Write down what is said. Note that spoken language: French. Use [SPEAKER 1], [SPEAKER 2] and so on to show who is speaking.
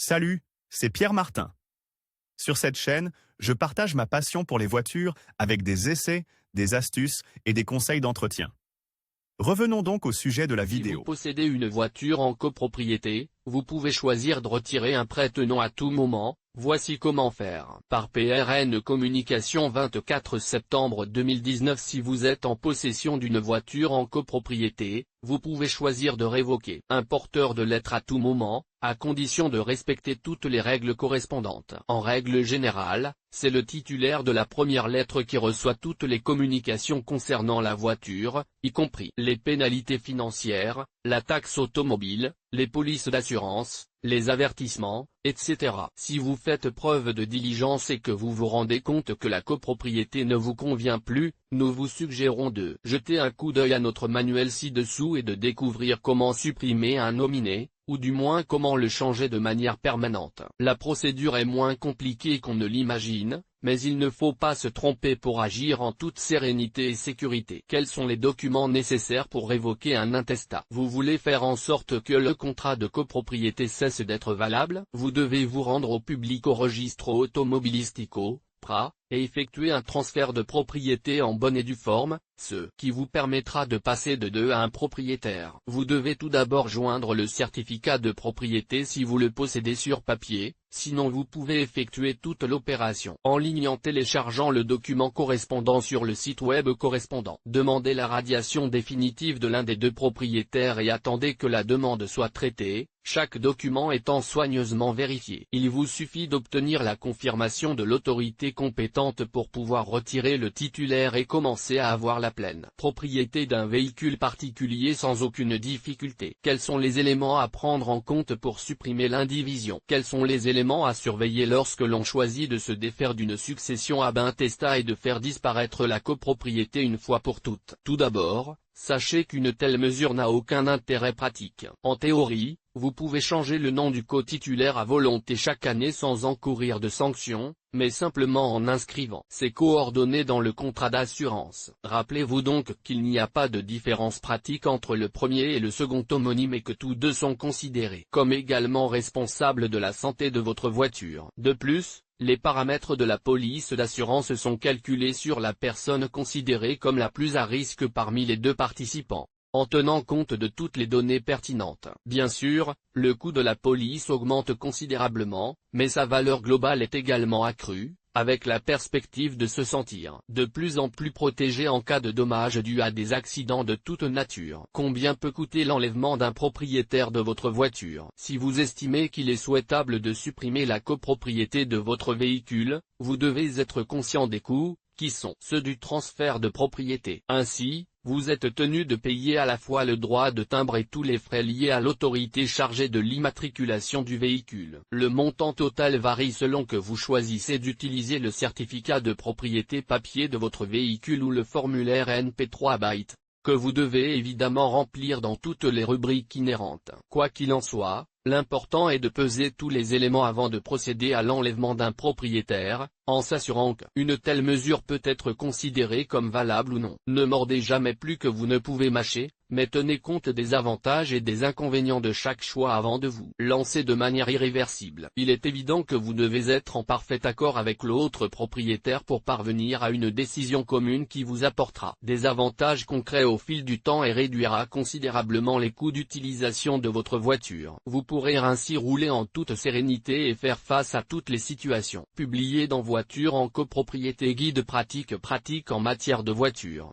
[SPEAKER 1] Salut, c'est Pierre Martin. Sur cette chaîne, je partage ma passion pour les voitures avec des essais, des astuces et des conseils d'entretien. Revenons donc au sujet de la
[SPEAKER 2] Si vous
[SPEAKER 1] vidéo.
[SPEAKER 2] possédez une voiture en copropriété, vous pouvez choisir de retirer un prêt tenant à tout moment. Voici comment faire. Par PRN Communication 24 septembre 2019. Si vous êtes en possession d'une voiture en copropriété, vous pouvez choisir de révoquer un porteur de lettres à tout moment, à condition de respecter toutes les règles correspondantes. En règle générale, c'est le titulaire de la première lettre qui reçoit toutes les communications concernant la voiture, y compris les pénalités financières, la taxe automobile, les polices d'assurance, les avertissements, etc. Si vous faites preuve de diligence et que vous vous rendez compte que la copropriété ne vous convient plus, nous vous suggérons de jeter un coup d'œil à notre manuel ci-dessous et de découvrir comment supprimer un nominé, ou du moins comment le changer de manière permanente. La procédure est moins compliquée qu'on ne l'imagine, mais il ne faut pas se tromper pour agir en toute sérénité et sécurité. Quels sont les documents nécessaires pour révoquer un intestat? Vous voulez faire en sorte que le contrat de copropriété cesse d'être valable? Vous devez vous rendre au public au registre automobilistico, PRA, et effectuer un transfert de propriété en bonne et due forme, ce qui vous permettra de passer de deux à un propriétaire. Vous devez tout d'abord joindre le certificat de propriété si vous le possédez sur papier, sinon vous pouvez effectuer toute l'opération en ligne en téléchargeant le document correspondant sur le site web correspondant. Demandez la radiation définitive de l'un des deux propriétaires et attendez que la demande soit traitée, chaque document étant soigneusement vérifié. Il vous suffit d'obtenir la confirmation de l'autorité compétente pour pouvoir retirer le titulaire et commencer à avoir la pleine propriété d'un véhicule particulier sans aucune difficulté. Quels sont les éléments à prendre en compte pour supprimer l'indivision? Quels sont les éléments à surveiller lorsque l'on choisit de se défaire d'une succession à intestat et de faire disparaître la copropriété une fois pour toutes? Tout d'abord, sachez qu'une telle mesure n'a aucun intérêt pratique. En théorie, vous pouvez changer le nom du co-titulaire à volonté chaque année sans encourir de sanctions, mais simplement en inscrivant ses coordonnées dans le contrat d'assurance. Rappelez-vous donc qu'il n'y a pas de différence pratique entre le premier et le second homonyme et que tous deux sont considérés comme également responsables de la santé de votre voiture. De plus, les paramètres de la police d'assurance sont calculés sur la personne considérée comme la plus à risque parmi les deux participants, en tenant compte de toutes les données pertinentes. Bien sûr, le coût de la police augmente considérablement, mais sa valeur globale est également accrue, avec la perspective de se sentir de plus en plus protégé en cas de dommages dus à des accidents de toute nature. Combien peut coûter l'enlèvement d'un propriétaire de votre voiture? Si vous estimez qu'il est souhaitable de supprimer la copropriété de votre véhicule, vous devez être conscient des coûts, qui sont ceux du transfert de propriété. Ainsi, vous êtes tenu de payer à la fois le droit de timbre et tous les frais liés à l'autorité chargée de l'immatriculation du véhicule. Le montant total varie selon que vous choisissez d'utiliser le certificat de propriété papier de votre véhicule ou le formulaire NP3 bytes, que vous devez évidemment remplir dans toutes les rubriques inhérentes. Quoi qu'il en soit, l'important est de peser tous les éléments avant de procéder à l'enlèvement d'un propriétaire, en s'assurant qu'une telle mesure peut être considérée comme valable ou non. Ne mordez jamais plus que vous ne pouvez mâcher, mais tenez compte des avantages et des inconvénients de chaque choix avant de vous lancer de manière irréversible. Il est évident que vous devez être en parfait accord avec l'autre propriétaire pour parvenir à une décision commune qui vous apportera des avantages concrets au fil du temps et réduira considérablement les coûts d'utilisation de votre voiture. Vous pourrez ainsi rouler en toute sérénité et faire face à toutes les situations. Publié dans Voiture en copropriété, guide pratique en matière de voiture.